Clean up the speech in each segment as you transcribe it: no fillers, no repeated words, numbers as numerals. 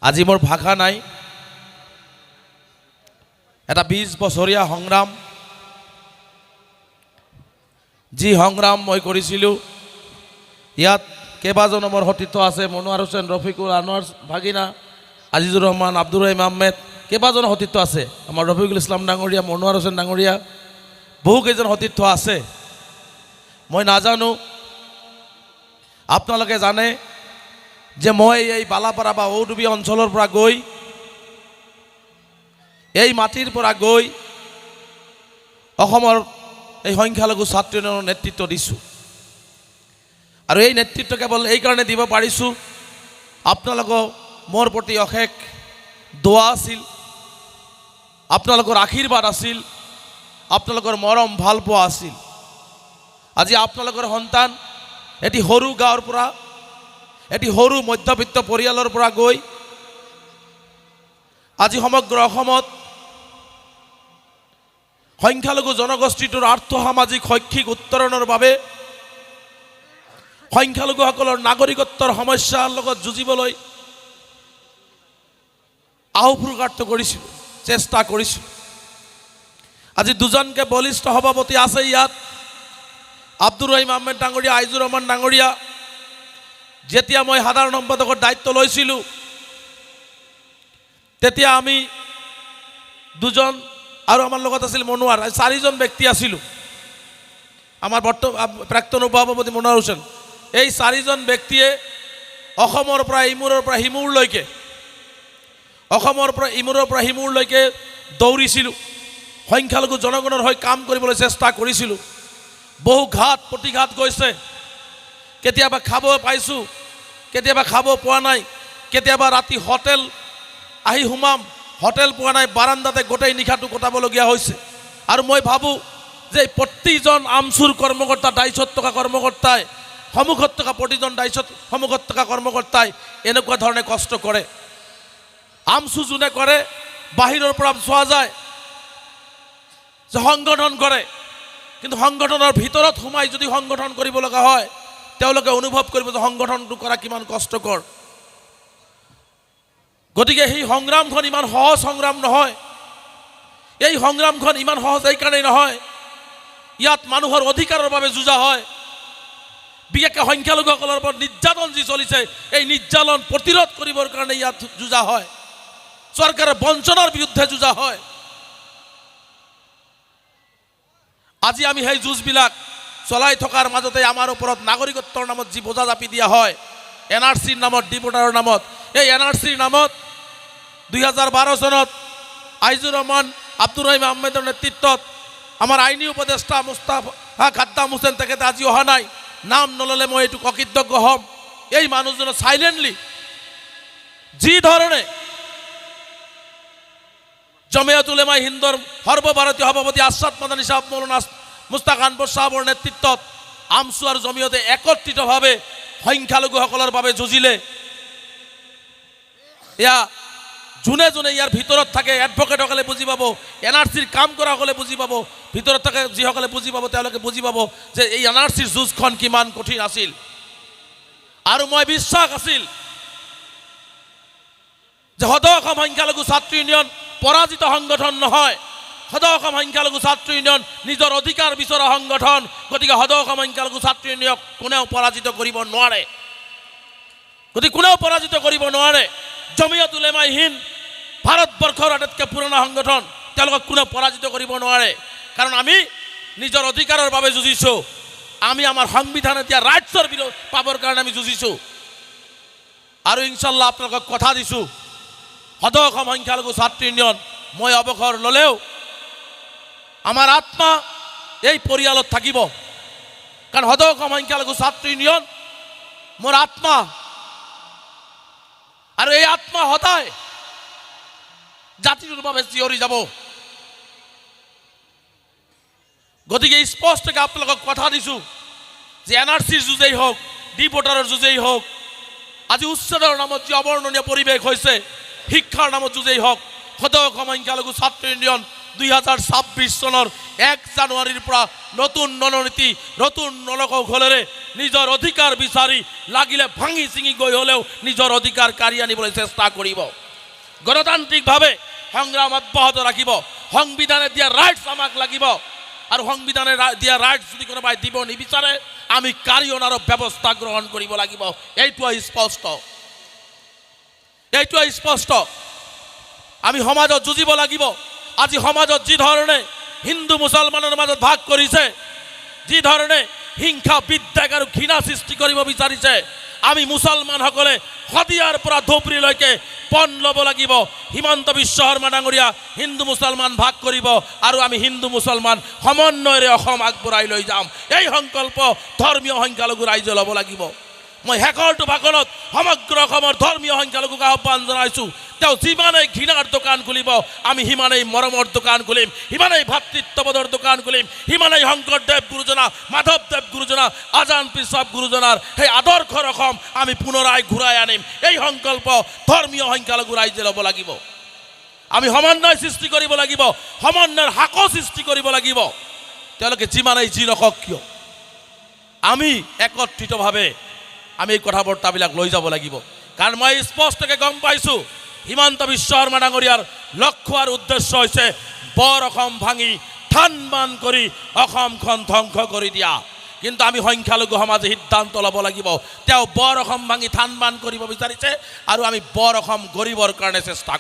আজি মোৰ ভাষা নাই। এটা 20 বছৰীয়া সংগ্ৰাম, যি সংগ্ৰাম মই কৰিছিলোঁ, ইয়াত কেইবাজনো মোৰ সতীৰ্থ আছে। মনোৱাৰ হোসেন, ৰফিকুল, আনোৱাৰ ভাগিনা, আজিজুৰ ৰহমান, আব্দুৰ ৰহিম আহমেদ, কেইবাজনো সতীৰ্থ আছে। আমাৰ ৰফিকুল ইছলাম ডাঙৰীয়া, মনোৱাৰ হোসেন ডাঙৰীয়া, বহুকেইজন সতীৰ্থ আছে। মই নাজানো, আপোনালোকে জানে যে মই এই বালাপাৰা বা ঔডুবি অঞ্চলৰ পৰা গৈ, এই মাটিৰ পৰা গৈ অসমৰ এই সংখ্যালঘু ছাত্ৰ ইউনিয়নৰ নেতৃত্ব দিছোঁ। আৰু এই নেতৃত্ব কেৱল এইকাৰণে দিব পাৰিছোঁ, আপোনালোকৰ মোৰ প্ৰতি অশেষ দোৱা আছিল, আপোনালোকৰ আশীৰ্বাদ আছিল, আপোনালোকৰ মৰম ভাল পোৱা আছিল। আজি আপোনালোকৰ সন্তান এটি সৰু গাঁৱৰ পৰা, এটি সৰু মধ্যবিত্ত পৰিয়ালৰ পৰা গৈ আজি সমগ্ৰ অসমত সংখ্যালঘু জনগোষ্ঠীটোৰ আৰ্থ সামাজিক শৈক্ষিক উত্তৰণৰ বাবে সংখ্যালঘুসকলৰ নাগৰিকত্বৰ সমস্যাৰ লগত যুঁজিবলৈ আহুপ্ৰকাৰ্ত কৰিছিলোঁ, চেষ্টা কৰিছিলোঁ। আজি দুজনকে বলিষ্ঠ সভাপতি আছে ইয়াত, আব্দুৰ ৰহিম আহমেদ ডাঙৰীয়া, আইজুৰ ৰহমান ডাঙৰীয়া। যেতিয়া মই সাধাৰণ সম্পাদকৰ দায়িত্ব লৈছিলোঁ, তেতিয়া আমি দুজন আৰু আমাৰ লগত আছিল মনোৱাৰ, 4জন ব্যক্তি আছিলোঁ। আমাৰ প্ৰাক্তন উপসভাপতি মনোৱাৰ হোসেন, এই 4জন ব্যক্তিয়ে অসমৰ পৰা ইমূৰৰ পৰা সিমূৰলৈকে, অসমৰ পৰা ইমূৰৰ পৰা সিমূৰলৈকে দৌৰিছিলোঁ, সংখ্যালঘু জনগণৰ হৈ কাম কৰিবলৈ চেষ্টা কৰিছিলোঁ। বহু ঘাত প্ৰতিঘাত গৈছে, কেতিয়াবা খাব পাইছোঁ, কেতিয়াবা খাব পোৱা নাই, কেতিয়াবা ৰাতি হোটেল আহি সোমাম, হোটেল পোৱা নাই, বাৰান্দাতে গোটেই নিশাটো কটাবলগীয়া হৈছে। আৰু মই ভাবোঁ যে প্ৰতিজন আমচুৰ কৰ্মকৰ্তা, 250 টকা কৰ্মকৰ্তাই, সন্মুখত থকা প্ৰতিজন 250 সন্মুখত থকা কৰ্মকৰ্তাই এনেকুৱা ধৰণে কষ্ট কৰে। আমচু যোনে কৰে, বাহিৰৰ পৰা চোৱা যায় যে সংগঠন কৰে, কিন্তু সংগঠনৰ ভিতৰত সোমাই যদি সংগঠন কৰিব লগা হয়, তেওঁলোকে অনুভৱ কৰিব যে সংগঠনটো কৰা কিমান কষ্টকৰ। গতিকে সেই সংগ্ৰামখন ইমান সহজ সংগ্ৰাম নহয়। এই সংগ্ৰামখন ইমান সহজ এইকাৰণেই নহয়, ইয়াত মানুহৰ অধিকাৰৰ বাবে যুঁজা হয়। বিশেষকৈ সংখ্যালঘুসকলৰ ওপৰত নিৰ্যাতন যি চলিছে, এই নিৰ্যাতন প্ৰতিৰোধ কৰিবৰ কাৰণে ইয়াত যুঁজা হয়। চৰকাৰৰ বঞ্চনাৰ বিৰুদ্ধে যুঁজা হয়। আজি আমি সেই যুঁজবিলাক চলাই থকাৰ মাজতে আমাৰ ওপৰত নাগৰিকত্বৰ নামত যি বোজা জাপি দিয়া হয়, NRCৰ নামত, ডিপোটাৰৰ নামত, এই NRCৰ নামত 2012 চনত আইজুৰ ৰহমান, আব্দুৰ ৰহিম আহমেদৰ নেতৃত্বত আমাৰ আইনী উপদেষ্টা মুস্তাফা খাদ্দাম হোসেন, তেখেতে আজি অহা নাই, নাম নল'লে মই এইটো অকৃতজ্ঞ হ'ম। এই মানুহজনে চাইলেণ্টলি যি ধৰণে জমিয়ত উলেমায়ে হিন্দৰ সৰ্বভাৰতীয় সভাপতি আছাদ মাদানী সাহেব, মৌলানা মুস্তাক আনবৰ সাহেবৰ নেতৃত্বত আমচু আৰু জমিয়তে একত্ৰিতভাৱে সংখ্যালঘুসকলৰ বাবে যুঁজিলে। এয়া যোনে যোনে ইয়াৰ ভিতৰত থাকে, এডভকেটসকলে বুজি পাব, NRCৰ কাম কৰাসকলে বুজি পাব, ভিতৰত থাকে যিসকলে বুজি পাব, তেওঁলোকে বুজি পাব যে এই NRCৰ যুঁজখন কিমান কঠিন আছিল। আৰু মই বিশ্বাস আছিল যে সদৌ অসম সংখ্যালঘু ছাত্ৰ ইউনিয়ন পৰাজিত সংগঠন নহয়। সদৌ অসম সংখ্যালঘু ছাত্ৰ ইউনিয়ন নিজৰ অধিকাৰ বিচৰা সংগঠন। গতিকে সদৌ অসম সংখ্যালঘু ছাত্ৰ ইউনিয়নক কোনেও পৰাজিত কৰিব নোৱাৰে। গতিকে কোনেও পৰাজিত কৰিব নোৱাৰে। জমিয়ত উলেমায়ে হিন্দ ভাৰতবৰ্ষৰ আটাইতকৈ পুৰণা সংগঠন, তেওঁলোকক কোনেও পৰাজিত কৰিব নোৱাৰে। কাৰণ আমি নিজৰ অধিকাৰৰ বাবে যুঁজিছোঁ, আমি আমাৰ সংবিধানে দিয়া ৰাইটছৰ পাবৰ কাৰণে আমি যুঁজিছোঁ। আৰু ইনশাল্লাহ আপোনালোকক কথা দিছোঁ, সদৌ অসম সংখ্যালঘু ছাত্ৰ ইউনিয়ন মই অৱসৰ ল'লেও আমাৰ আত্মা এই পৰিয়ালত থাকিব। কাৰণ সদৌ অসম সংখ্যালঘু ছাত্ৰ ইউনিয়ন মোৰ আত্মা, আৰু এই আত্মা সদায় জাতিটোৰ বাবে চিঞৰি যাব। গতিকে স্পষ্টকৈ আপোনালোকক কথা দিছোঁ যে NRCৰ যুঁজেই হওক, ডিপোটাৰৰ যুঁজেই হওক, আজি উচ্ছেদৰ নামত যি অবৰ্ণনীয় পৰিৱেশ হৈছে, শিক্ষাৰ নামত যুঁজেই হওক, সদৌ অসম সংখ্যালঘু ছাত্ৰ ইউনিয়ন 2026 চনৰ 1 জানুৱাৰীৰ পৰা নতুন ৰণনীতি নতুন নলকৌশলেৰে নিজৰ অধিকাৰ বিচাৰি লাগিলে ভাঙি চিঙি গৈ হ'লেও নিজৰ অধিকাৰ কাঢ়ি আনিবলৈ চেষ্টা কৰিব। গণতান্ত্ৰিকভাৱে সংগ্ৰাম অব্যাহত ৰাখিব। সংবিধানে দিয়া ৰাইটছ আমাক লাগিব আৰু সংবিধানে দিয়া ৰাইটছ যদি কোনোবাই দিব নিবিচাৰে আমি কাঢ়ি অনাৰ ব্যৱস্থা গ্ৰহণ কৰিব লাগিব। এইটোৱে স্পষ্ট। আমি সমাজত যুঁজিব লাগিব। আজি সমাজত যি ধৰণে হিন্দু মুছলমানৰ মাজত ভাগ কৰিছে, যি ধৰণে হিংসা বিদ্বেষ আৰু ঘৃণা সৃষ্টি কৰিব বিচাৰিছে, আমি মুছলমানসকলে শদিয়াৰ পৰা ধুবুৰীলৈকে পণ ল'ব লাগিব। হিমন্ত বিশ্ব শৰ্মা ডাঙৰীয়া হিন্দু মুছলমান ভাগ কৰিব আৰু আমি হিন্দু মুছলমান সমন্বয়েৰে অসম আগবঢ়াই লৈ যাম। এই সংকল্প ধৰ্মীয় সংখ্যালঘু ৰাইজে ল'ব লাগিব। মই শেষৰটো ভাষণত সমগ্ৰ অসমৰ ধৰ্মীয় সংখ্যালঘুক আহ্বান জনাইছোঁ, তেওঁ যিমানেই ঘৃণাৰ দোকান খুলিব আমি সিমানেই মৰমৰ দোকান খুলিম, সিমানেই ভাতৃত্ববোধৰ দোকান খুলিম, সিমানেই শংকৰদেৱ গুৰুজনা, মাধৱদেৱ গুৰুজনা, আজান পীৰ সাহেব গুৰুজনাৰ সেই আদৰ্শৰ অসম আমি পুনৰাই ঘূৰাই আনিম। এই সংকল্প ধৰ্মীয় সংখ্যালঘু ৰাইজে ল'ব লাগিব। আমি সমন্বয় সৃষ্টি কৰিব লাগিব, সমন্বয়ৰ হাক সৃষ্টি কৰিব লাগিব। তেওঁলোকে যিমানেই যি নকওক কিয় আমি একত্ৰিতভাৱে আমি এই কথা বৰ্তাবিলাক লৈ যাব লাগিব। কাৰণ মই স্পষ্টকৈ গম পাইছোঁ হিমন্ত বিশ্ব শৰ্মা ডাঙৰীয়াৰ লক্ষ্য আৰু উদ্দেশ্য হৈছে বৰ অসম ভাঙি থান বান কৰি অসমখন ধ্বংস কৰি দিয়া। কিন্তু আমি সংখ্যালঘু সমাজে সিদ্ধান্ত ল'ব লাগিব তেওঁ বৰ অসম ভাঙি থান বান কৰিব বিচাৰিছে আৰু আমি বৰ অসম গঢ়িবৰ কাৰণে চেষ্টা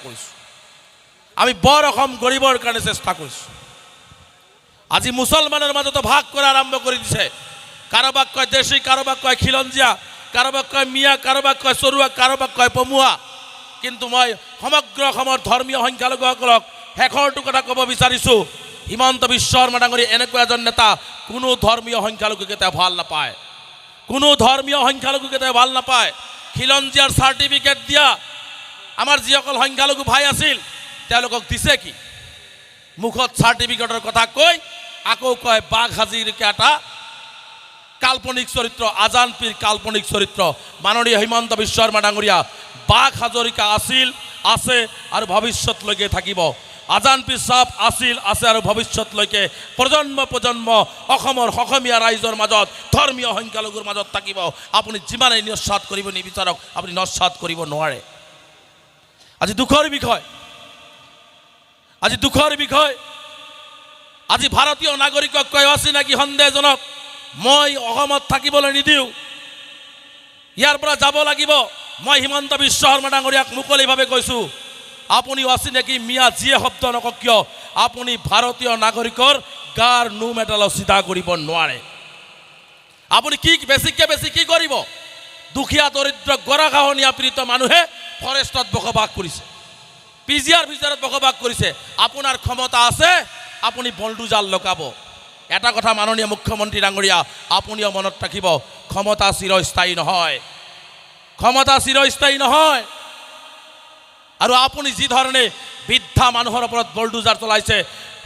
কৰিছোঁ। আজি মুছলমানৰ মাজতো ভাগ কৰা আৰম্ভ কৰি দিছে। কাৰোবাক কয় দেশী, কাৰোবাক কয় খিলঞ্জীয়া, কাৰোবাক কয় মিয়া, কাৰোবাক কয় চৰুৱা, কাৰোবাক কয় পমুৱা। কিন্তু মই সমগ্ৰ অসমৰ ধৰ্মীয় সংখ্যালঘুসকলক শেষৰটো কথা ক'ব বিচাৰিছোঁ, হিমন্ত বিশ্ব শৰ্মা ডাঙৰীয়া এনেকুৱা এজন নেতা কোনো ধৰ্মীয় সংখ্যালঘুকে তেওঁ ভাল নাপায়। খিলঞ্জীয়াৰ চাৰ্টিফিকেট দিয়া আমাৰ যিসকল সংখ্যালঘু ভাই আছিল তেওঁলোকক দিছে কি? মুখত চাৰ্টিফিকেটৰ কথা কৈ আকৌ কয় বাঘ হাজিৰিকা এটা কাল্পনিক চৰিত্ৰ, আজান পীৰ কাল্পনিক চৰিত্ৰ। মাননীয় হিমন্ত বিশ্ব শৰ্মা ডাঙৰীয়া বাঘ হাজৰিকা আছিল, আছে আৰু ভৱিষ্যতলৈকে থাকিব। আজান পীৰ সাহেব আছিল, আছে আৰু ভৱিষ্যতলৈকে প্ৰজন্ম অসমৰ অসমীয়া ৰাইজৰ মাজত ধৰ্মীয় সংখ্যালঘুৰ মাজত থাকিব। আপুনি যিমানেই নস্যাৎ কৰিব নিবিচাৰক আপুনি নস্যাৎ কৰিব নোৱাৰে। আজি দুখৰ বিষয় আজি ভাৰতীয় নাগৰিকক কয় অচিনাকি সন্দেহজনক মই অসমত থাকিবলৈ নিদিওঁ, ইয়াৰ পৰা যাব লাগিব। মই হিমন্ত বিশ্ব শৰ্মা ডাঙৰীয়াক মুকলিভাৱে কৈছোঁ, আপুনি অচিনাকি মিয়া যিয়ে শব্দ নকওক কিয় আপুনি ভাৰতীয় নাগৰিকৰ গাৰ নোম এডালো চিধা কৰিব নোৱাৰে। আপুনি বেছি কি কৰিব? দুখীয়া দৰিদ্ৰ গৰাখহনীয়া পীড়িত মানুহে ফৰেষ্টত বসবাস কৰিছে, পিজিআৰ ভিতৰত বসবাস কৰিছে। আপোনাৰ ক্ষমতা আছে, আপুনি বল্ডুজাল লগাব। এটা কথা মাননীয় মুখ্যমন্ত্ৰী ডাঙৰীয়া আপুনিও মনত ৰাখিব, ক্ষমতা চিৰস্থায়ী নহয়। আৰু আপুনি যি ধৰণে বৃদ্ধা মানুহৰ ওপৰত বল্ডুজাৰ চলাইছে,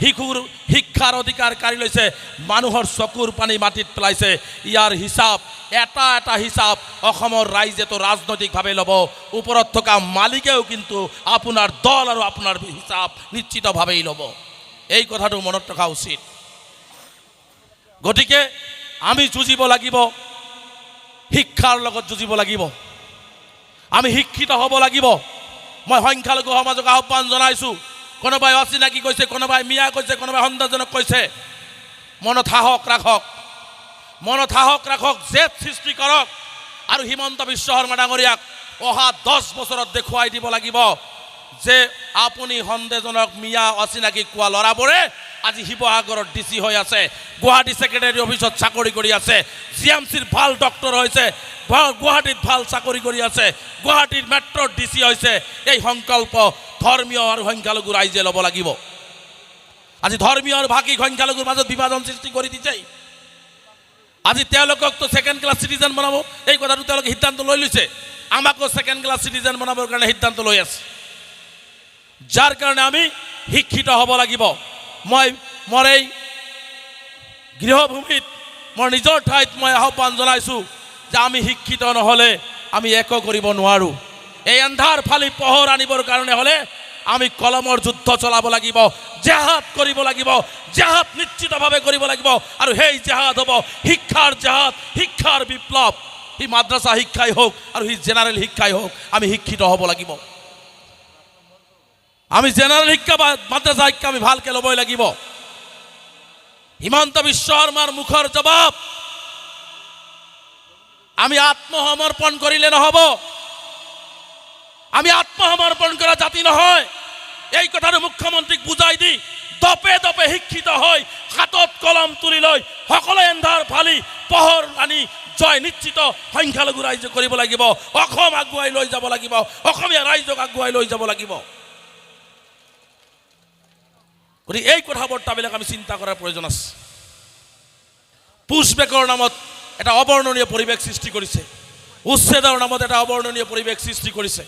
শিশুৰ শিক্ষাৰ অধিকাৰ কাঢ়ি লৈছে, মানুহৰ চকুৰ পানী মাটিত পেলাইছে, ইয়াৰ হিচাপ এটা হিচাপ অসমৰ ৰাইজেতো ৰাজনৈতিকভাৱে ল'ব, ওপৰত থকা মালিকেও কিন্তু আপোনাৰ দল আৰু আপোনাৰ হিচাপ নিশ্চিতভাৱেই ল'ব। এই কথাটো মনত ৰখা উচিত। গতিকে আমি যুঁজিব লাগিব, শিক্ষাৰ লগত যুঁজিব লাগিব, আমি শিক্ষিত হ'ব লাগিব। মই সংখ্যালঘু সমাজক আহ্বান জনাইছোঁ, কোনোবাই অচিনাকি কৈছে, কোনোবাই মিয়া কৈছে, কোনোবাই সন্দেহজনক কৈছে, মনত সাহস ৰাখক, জেদ সৃষ্টি কৰক আৰু হিমন্ত বিশ্ব শৰ্মা ডাঙৰীয়াক অহা 10 বছৰত দেখুৱাই দিব লাগিব যে আপুনি সন্দেহজনক মিয়া অচিনাকি কোৱা ল'ৰাবোৰে আজি শিৱসাগৰত DC হৈ আছে, গুৱাহাটী ছেক্ৰেটাৰী অফিচত চাকৰি কৰি আছে, GMCৰ ভাল ডক্টৰ হৈছে, গুৱাহাটীত ভাল চাকৰি কৰি আছে, গুৱাহাটীৰ মেট্ৰৰ DC হৈছে। এই সংকল্প ধৰ্মীয় আৰু সংখ্যালঘু ৰাইজে ল'ব লাগিব। আজি ধৰ্মীয় আৰু ভাষিক সংখ্যালঘুৰ মাজত বিভাজন সৃষ্টি কৰি দিছে। আজি তেওঁলোককতো ছেকেণ্ড ক্লাছ চিটিজেন বনাব, এই কথাটো তেওঁলোকে সিদ্ধান্ত লৈ লৈছে। আমাকো ছেকেণ্ড ক্লাছ চিটিজেন বনাবৰ কাৰণে সিদ্ধান্ত লৈ আছে, যাৰ কাৰণে আমি শিক্ষিত হ'ব লাগিব। মোৰ এই গৃহভূমিত মোৰ নিজৰ ঠাইত মই আহ্বান জনাইছোঁ যে আমি শিক্ষিত নহ'লে আমি একো কৰিব নোৱাৰোঁ। এই আন্ধাৰ ফালি পোহৰ আনিবৰ কাৰণে হ'লে আমি কলমৰ যুদ্ধ চলাব লাগিব, জেহাদ কৰিব লাগিব, জেহাদ নিশ্চিতভাৱে কৰিব লাগিব। আৰু সেই জেহাদ হ'ব শিক্ষাৰ জেহাদ, শিক্ষাৰ বিপ্লৱ। সি মাদ্ৰাছা শিক্ষাই হওক আৰু সি জেনাৰেল শিক্ষাই হওক, আমি শিক্ষিত হ'ব লাগিব। আমি জেনারেল শিক্ষা বা মাদ্রাসা শিক্ষা আমি ভালকে ল'বই লাগিব। হিমন্ত বিশ্ব শৰ্মাৰ মুখৰ জবাব আমি আত্মসমৰ্পণ কৰিলে নহ'ব। আমি আত্মসমৰ্পণ কৰা জাতি নহয়। এই কথাটো মুখ্যমন্ত্ৰীক বুজাই দি দপে দপে শিক্ষিত হৈ হাতত কলম তুলি লৈ সকলো এন্ধাৰ ফালি পোহৰ আনি জয় নিশ্চিত সংখ্যালঘু ৰাইজ কৰিব লাগিব। অসম আগুৱাই লৈ যাব লাগিব, অসমীয়া ৰাইজক আগুৱাই লৈ যাব লাগিব। গতিকে এই কথা বৰ্তাবিলাক আমি চিন্তা কৰাৰ প্ৰয়োজন আছে। পুছবেকৰ নামত এটা অবৰ্ণনীয় পৰিৱেশ সৃষ্টি কৰিছে, উচ্ছেদৰ নামত এটা অবৰ্ণনীয় পৰিৱেশ সৃষ্টি কৰিছে।